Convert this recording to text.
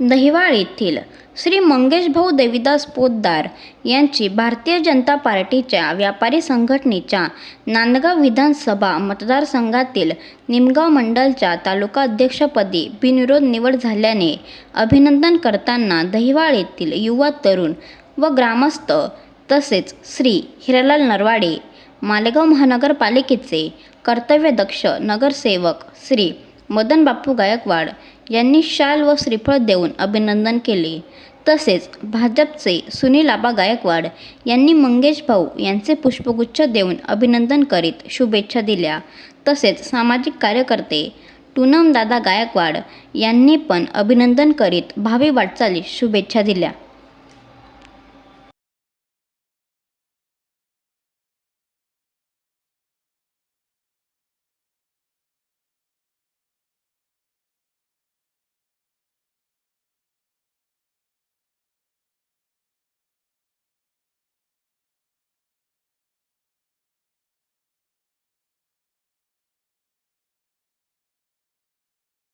दहिवाळ येथील श्री मंगेश भाऊ देवीदास पोतदार यांची भारतीय जनता पार्टीच्या व्यापारी संघटनेच्या नांदगाव विधानसभा मतदारसंघातील निमगाव मंडलच्या तालुका अध्यक्षपदी बिनविरोध निवड झाल्याने अभिनंदन करताना दहिवाळ येथील युवा तरुण व ग्रामस्थ तसेच श्री हिरालाल नरवाडे, मालेगाव महानगरपालिकेचे कर्तव्यदक्ष नगरसेवक श्री मदन बापू गायकवाड यांनी शाल व श्रीफळ देऊन अभिनंदन केले। तसेच भाजपचे सुनील आबा गायकवाड यांनी मंगेश भाऊ यांचे पुष्पगुच्छ देऊन अभिनंदन करीत शुभेच्छा दिल्या। तसेच सामाजिक कार्यकर्ते पूनम दादा गायकवाड यांनी पण अभिनंदन करीत भावी वाटचालीस शुभेच्छा दिल्या।